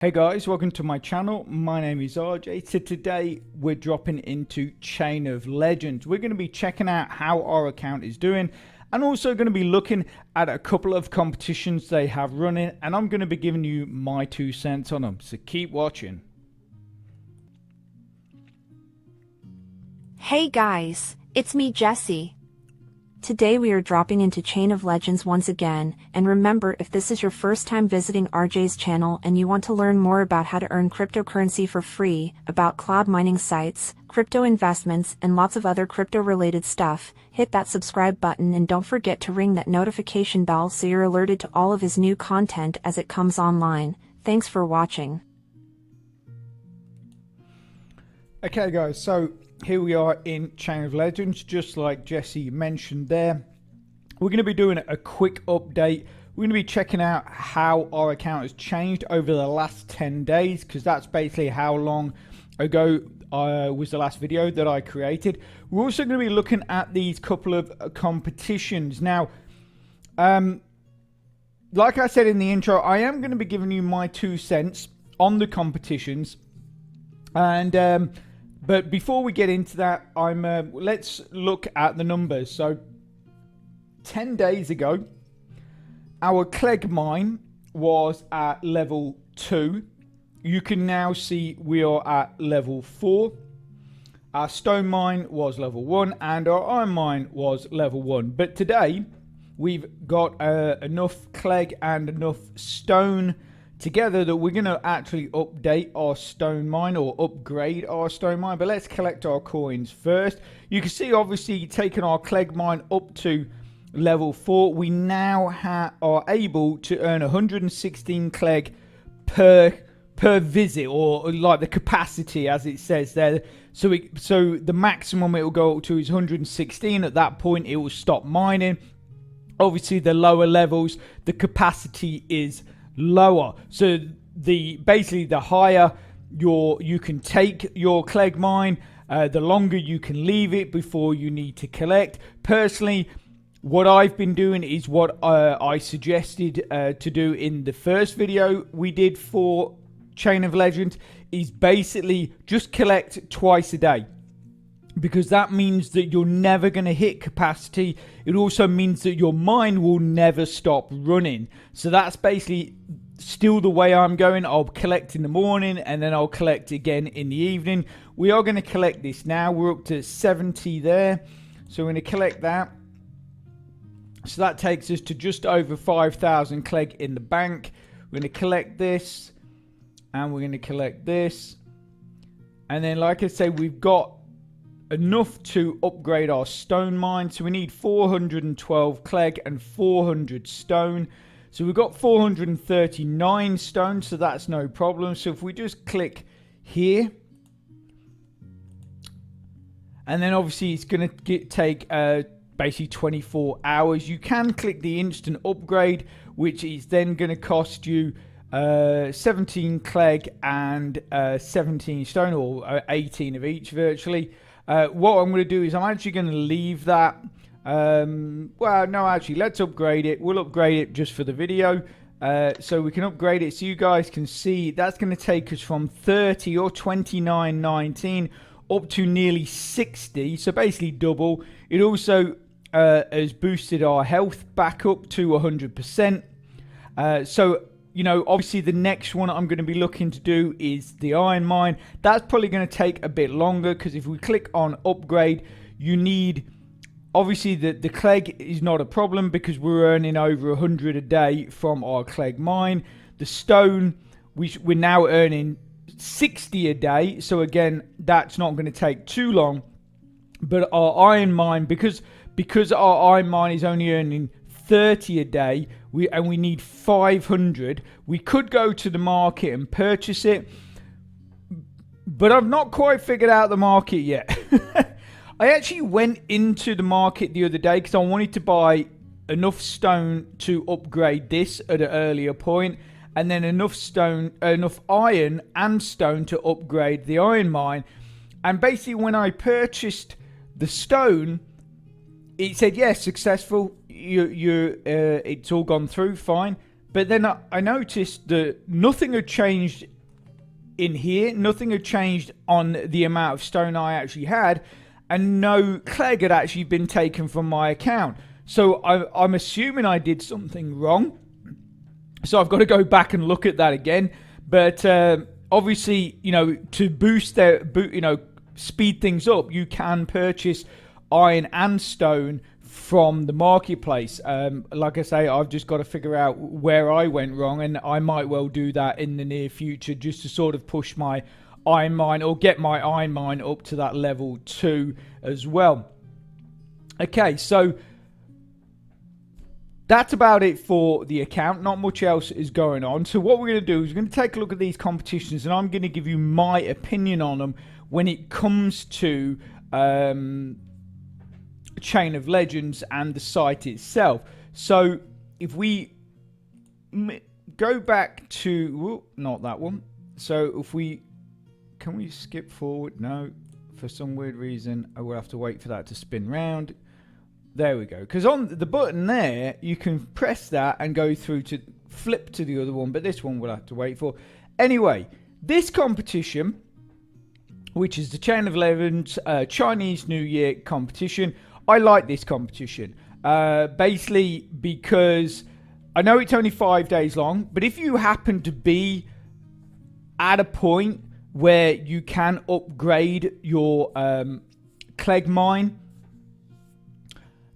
Hey guys, welcome to my channel. My name is RJ. So today we're dropping into Chain of Legends. We're going to be checking out how our account is doing and also going to be looking at a couple of competitions they have running, and I'm going to be giving you my 2 cents on them. So keep watching. Hey guys, it's me Jesse. Today we are dropping into Chain of Legends once again, and remember, if this is your first time visiting RJ's channel and you want to learn more about how to earn cryptocurrency for free, about cloud mining sites, crypto investments, and lots of other crypto related stuff, hit that subscribe button and don't forget to ring that notification bell so you're alerted to all of his new content as it comes online. Thanks for watching. Okay guys, so here we are in Chain of Legends, just like Jesse mentioned there. We're going to be doing a quick update. We're going to be checking out how our account has changed over the last 10 days, because that's basically how long ago was the last video that I created. We're also going to be looking at these couple of competitions. Now, like I said in the intro, I am going to be giving you my 2 cents on the competitions. And but before we get into that, let's look at the numbers. So 10 days ago, our Clegg mine was at level 2. You can now see we are at level 4. Our stone mine was level 1 and our iron mine was level 1. But today we've got enough Clegg and enough stone together that we're going to actually update our stone mine, or upgrade our stone mine. But let's collect our coins first. You can see, obviously, taking our Clegg mine up to level 4, we now are able to earn 116 Clegg per visit, or like the capacity as it says there. So the maximum it will go up to is 116. At that point it will stop mining. Obviously the lower levels, the capacity is lower. So basically the higher you can take your Clegg mine, the longer you can leave it before you need to collect. Personally, what I've been doing is what I suggested to do in the first video we did for Chain of Legends, is basically just collect twice a day, because that means that you're never going to hit capacity. It also means that your mine will never stop running. So that's basically still the way I'm going. I'll collect in the morning and then I'll collect again in the evening. We are going to collect this now. We're up to 70 there. So we're going to collect that. So that takes us to just over 5,000 Clegg in the bank. We're going to collect this and we're going to collect this. And then, like I say, we've got enough to upgrade our stone mine. So we need 412 Clegg and 400 stone. So we've got 439 stone, so that's no problem. So if we just click here, and then obviously it's going to take basically 24 hours. You can click the instant upgrade, which is then going to cost you 17 Clegg and 17 stone, or 18 of each virtually. What I'm going to do is I'm actually going to leave that. Well, no, actually, let's upgrade it. We'll upgrade it just for the video. So we can upgrade it so you guys can see that's going to take us from 30 or 29.19 up to nearly 60. So basically double. It also has boosted our health back up to 100%. So, you know, obviously the next one I'm going to be looking to do is the iron mine. That's probably going to take a bit longer, because if we click on upgrade, you need, obviously the Clegg is not a problem because we're earning over 100 a day from our Clegg mine. The stone, we're now earning 60 a day. So again, that's not going to take too long. But our iron mine, because our iron mine is only earning 30 a day, we need 500. We could go to the market and purchase it, but I've not quite figured out the market yet. I actually went into the market the other day because I wanted to buy enough stone to upgrade this at an earlier point, and then enough iron and stone to upgrade the iron mine. And basically when I purchased the stone, it said yes, successful. It's all gone through fine. but then I noticed that nothing had changed in here. Nothing had changed on the amount of stone I actually had, and no Clegg had actually been taken from my account. So I'm assuming I did something wrong. So I've got to go back and look at that again. But obviously, you know, to boost speed things up, you can purchase iron and stone from the marketplace. Like I say, I've just got to figure out where I went wrong, and I might well do that in the near future, just to sort of push my iron mine, or get my iron mine up to that level 2 as well. Okay, so that's about it for the account. Not much else is going on. So what we're going to do is we're going to take a look at these competitions, and I'm going to give you my opinion on them when it comes to Chain of Legends and the site itself. So if we go back to, not that one. So if we, can we skip forward? No, for some weird reason I will have to wait for that to spin round. There we go. Because on the button there, you can press that and go through to flip to the other one, but this one we'll have to wait for. Anyway, this competition, which is the Chain of Legends Chinese New Year competition, I like this competition. Basically because I know it's only 5 days long, but if you happen to be at a point where you can upgrade your Clegg mine,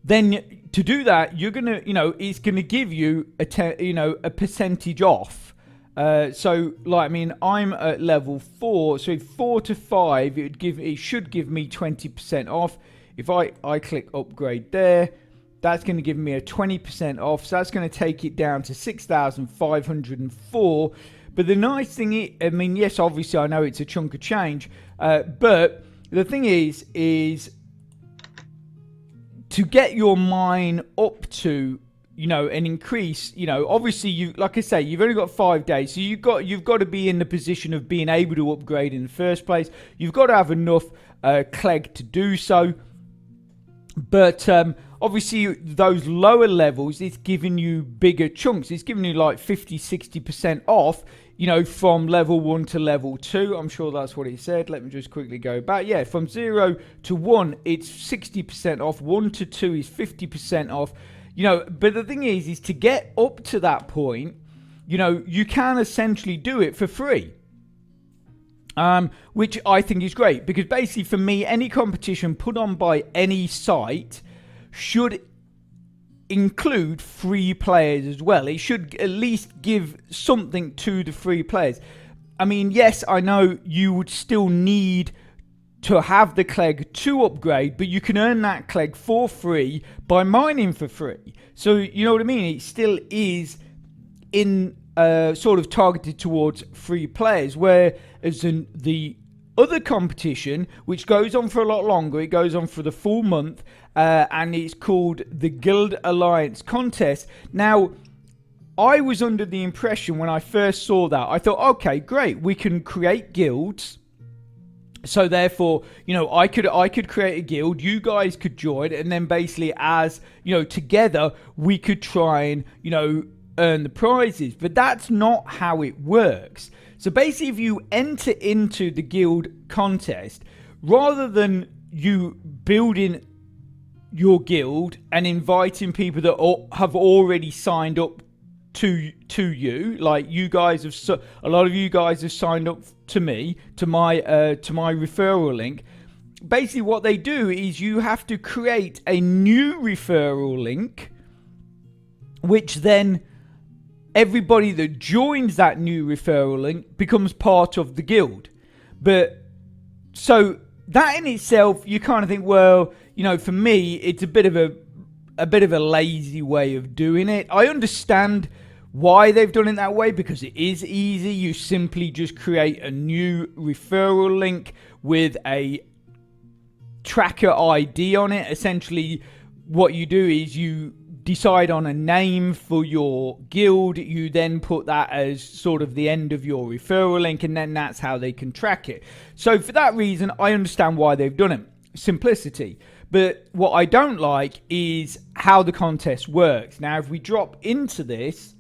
then to do that, you're gonna, it's gonna give you a percentage off. So like, I mean, I'm at level 4, so 4 to 5, it should give me 20% off. If I click upgrade there, that's going to give me a 20% off. So that's going to take it down to 6,504. But the nice thing is, I mean, yes, obviously I know it's a chunk of change, but the thing is to get your mine up to, an increase, obviously you, like I say, you've only got 5 days, so you've got to be in the position of being able to upgrade in the first place. You've got to have enough Clegg to do so. But obviously those lower levels, it's giving you bigger chunks. It's giving you like 50-60% off, from level 1 to level 2. I'm sure that's what it said. Let me just quickly go back. Yeah, from 0 to 1, it's 60% off. 1 to 2 is 50% off. But the thing is to get up to that point, you can essentially do it for free. Which I think is great, because basically for me, any competition put on by any site should include free players as well. It should at least give something to the free players. I mean, yes, I know you would still need to have the Clegg to upgrade, but you can earn that Clegg for free by mining for free. So you know what I mean? It still is in sort of targeted towards free players, whereas in the other competition, which goes on for a lot longer, it goes on for the full month, and it's called the Guild Alliance Contest. Now, I was under the impression when I first saw that, I thought, okay, great, we can create guilds. So therefore, I could create a guild, you guys could join, and then basically as, together we could try and, earn the prizes. But that's not how it works. So basically, if you enter into the guild contest, rather than you building your guild and inviting people that have already signed up to you, like you guys have, a lot of you guys have signed up to me, to my referral link. Basically what they do is you have to create a new referral link, which then everybody that joins that new referral link becomes part of the guild. But so that in itself, you kind of think, well, for me, it's a bit of a lazy way of doing it. I understand why they've done it that way, because it is easy. You simply just create a new referral link with a tracker ID on it. Essentially, what you do is you decide on a name for your guild. You then put that as sort of the end of your referral link, and then that's how they can track it. So for that reason, I understand why they've done it. Simplicity. But what I don't like is how the contest works. Now, if we drop into this,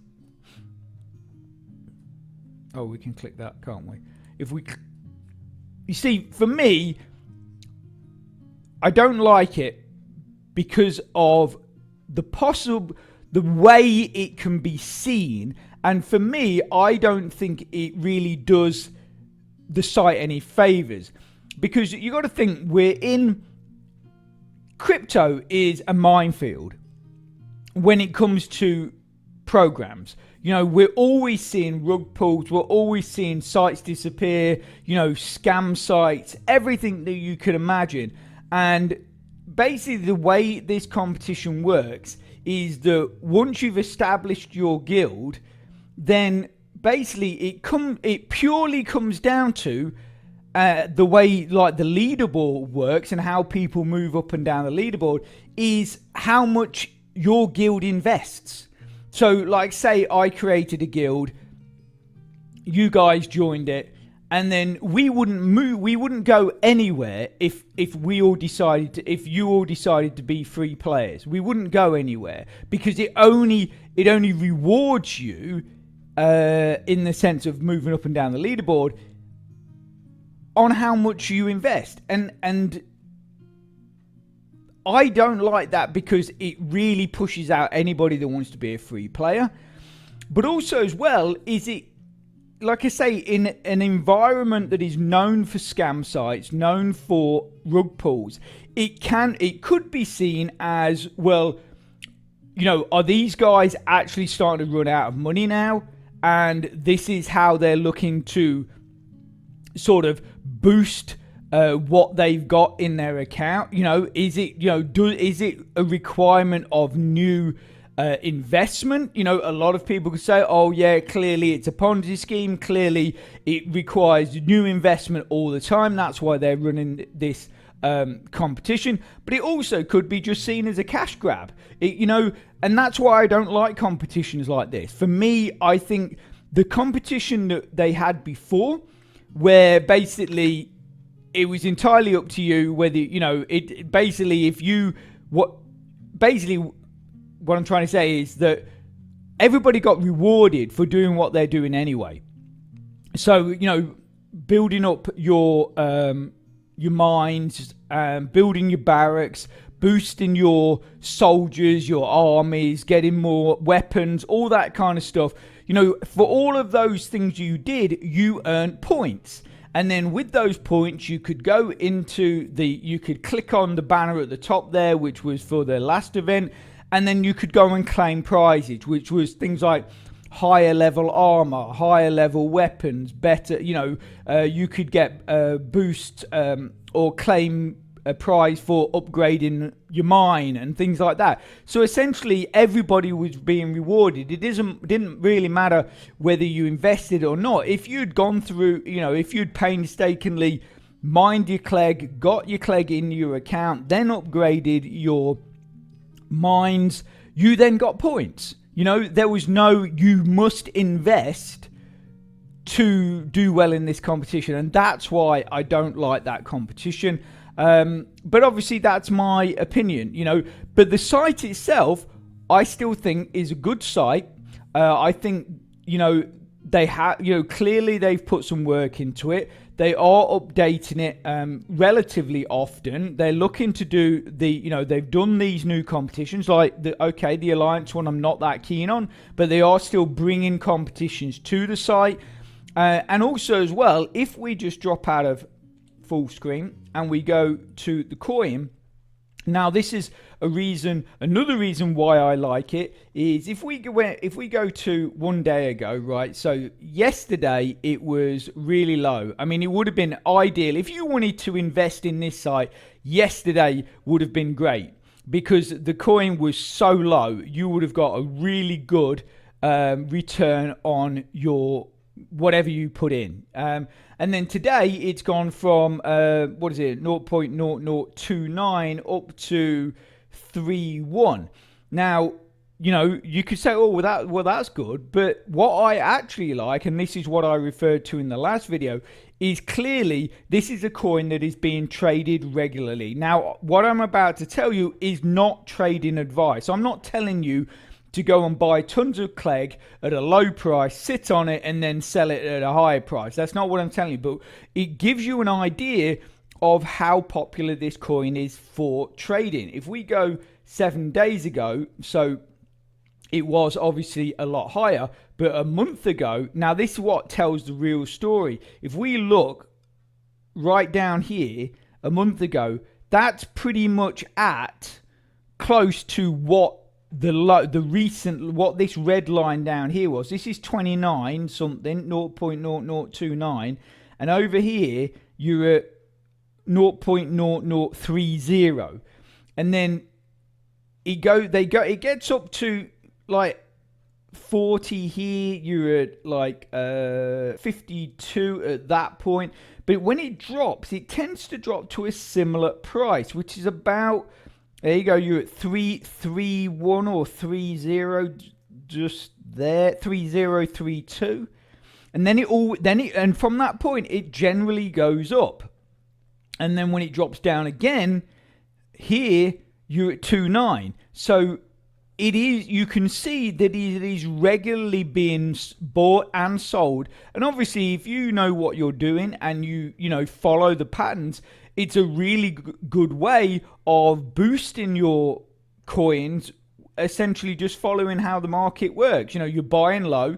Oh, we can click that, can't we? If we, you see, for me, I don't like it because of the way it can be seen, and for me, I don't think it really does the site any favors, because you got to think crypto is a minefield when it comes to programs. You know, we're always seeing rug pulls, we're always seeing sites disappear, you know, scam sites, everything that you could imagine. And basically the way this competition works is that once you've established your guild, then basically it purely comes down to the way like the leaderboard works and how people move up and down the leaderboard is how much your guild invests. So like say I created a guild, you guys joined it, and then we wouldn't go anywhere if you all decided to be free players. We wouldn't go anywhere because it only rewards you in the sense of moving up and down the leaderboard on how much you invest. And I don't like that because it really pushes out anybody that wants to be a free player. But also as well, is it, like I say, in an environment that is known for scam sites, known for rug pulls, it could be seen as, well, you know, are these guys actually starting to run out of money now? And this is how they're looking to sort of boost what they've got in their account. You know, is it, you know, is it a requirement of new investment? You know, a lot of people could say, oh yeah, clearly it's a Ponzi scheme, clearly it requires new investment all the time, that's why they're running this competition. But it also could be just seen as a cash grab, you know, and that's why I don't like competitions like this. For me, I think the competition that they had before, where basically it was entirely up to you whether, you know, it basically, what I'm trying to say is that everybody got rewarded for doing what they're doing anyway. So, you know, building up your mines, building your barracks, boosting your soldiers, your armies, getting more weapons, all that kind of stuff. You know, for all of those things you did, you earned points. And then with those points, you could go into you could click on the banner at the top there, which was for the last event. And then you could go and claim prizes, which was things like higher level armor, higher level weapons, better, you know, you could get boost or claim a prize for upgrading your mine and things like that. So essentially everybody was being rewarded. It didn't really matter whether you invested or not. If you'd gone through, you know, if you'd painstakingly mined your clegg, got your clegg in your account, then upgraded your mines, you then got points. You know, there was no you must invest to do well in this competition, and that's why I don't like that competition. But obviously that's my opinion, you know. But the site itself, I still think is a good site. I think, you know, they have, you know, clearly they've put some work into it. They are updating it relatively often. They're looking to do you know, they've done these new competitions like the Alliance one I'm not that keen on, but they are still bringing competitions to the site. And also as well, if we just drop out of full screen and we go to the coin, now this is another reason why I like it is if we go to 1 day ago, right? So yesterday it was really low. I mean, it would have been ideal if you wanted to invest in this site. Yesterday would have been great because the coin was so low. You would have got a really good return on your whatever you put in. And then today it's gone from 0.0029 up to 3.1. Now, you know, you could say, oh, well, that's good. But what I actually like, and this is what I referred to in the last video, is clearly this is a coin that is being traded regularly. Now, what I'm about to tell you is not trading advice. I'm not telling you to go and buy tons of Clegg at a low price, sit on it, and then sell it at a higher price. That's not what I'm telling you, but it gives you an idea of how popular this coin is for trading. If we go 7 days ago, so it was obviously a lot higher, but a month ago, now this is what tells the real story. If we look right down here, a month ago, that's pretty much at close to what what this red line down here was. This is 29 something, 0.0029, and over here you're at 0.0030, and then it gets up to like 40 here. You're at like 52 at that point, but when it drops, it tends to drop to a similar price, which is about, there you go, you're at 331 or 30, just there, 3032, and then and from that point it generally goes up, and then when it drops down again, here you're at 29. So it is, you can see that it is regularly being bought and sold, and obviously if you know what you're doing and you follow the patterns, it's a really good way of boosting your coins, essentially just following how the market works. You're buying low,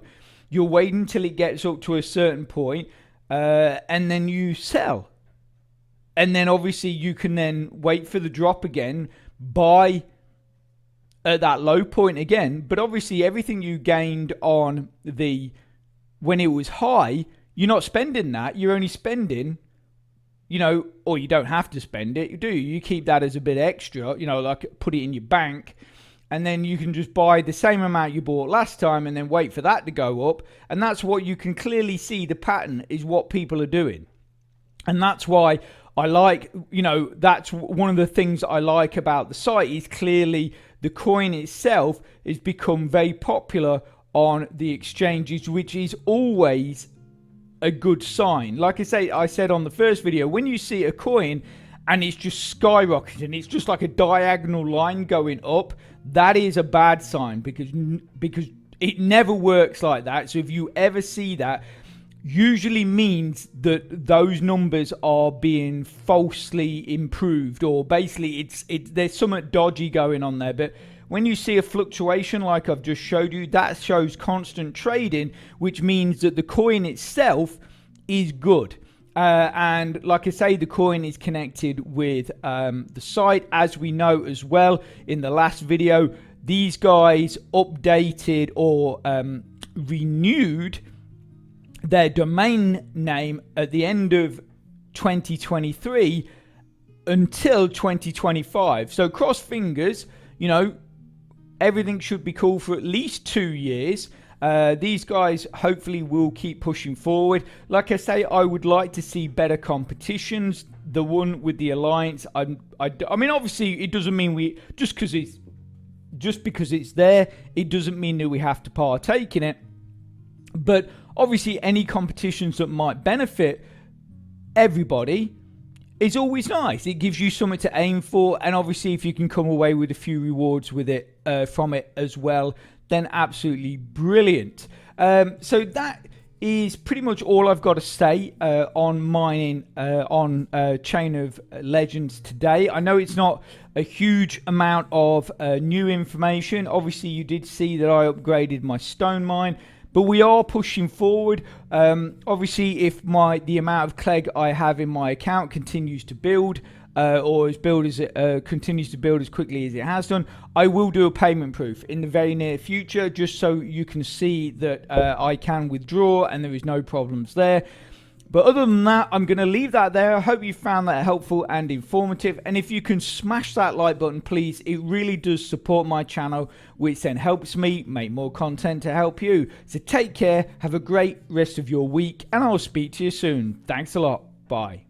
you're waiting until it gets up to a certain point, and then you sell. And then obviously you can then wait for the drop again, buy at that low point again. But obviously everything you gained on when it was high, you're not spending that. You're only spending, or you don't have to spend it, you keep that as a bit extra, like put it in your bank, and then you can just buy the same amount you bought last time and then wait for that to go up. And that's what you can clearly see, the pattern is what people are doing. And that's why I like, that's one of the things I like about the site, is clearly the coin itself has become very popular on the exchanges, which is always a good sign. Like I said on the first video, when you see a coin and it's just skyrocketing, it's just like a diagonal line going up, that is a bad sign, because it never works like that. So if you ever see that, usually means that those numbers are being falsely improved, or basically there's something dodgy going on there. But when you see a fluctuation like I've just showed you, that shows constant trading, which means that the coin itself is good. And like I say, the coin is connected with the site, as we know as well in the last video. These guys updated or renewed their domain name at the end of 2023 until 2025. So cross fingers, everything should be cool for at least 2 years. These guys hopefully will keep pushing forward. Like I say, I would like to see better competitions. The one with the Alliance, I mean, obviously it doesn't mean just because it's there, it doesn't mean that we have to partake in it. But obviously any competitions that might benefit everybody is always nice. It gives you something to aim for, and obviously if you can come away with a few rewards with it from it as well, then absolutely brilliant. So that is pretty much all I've got to say on mining on Chain of Legends today. I know it's not a huge amount of new information. Obviously you did see that I upgraded my stone mine, but we are pushing forward. Obviously, if the amount of Clegg I have in my account continues to build, or continues to build as quickly as it has done, I will do a payment proof in the very near future, just so you can see that I can withdraw and there is no problems there. But other than that, I'm going to leave that there. I hope you found that helpful and informative. And if you can smash that like button, please, it really does support my channel, which then helps me make more content to help you. So take care, have a great rest of your week, and I'll speak to you soon. Thanks a lot. Bye.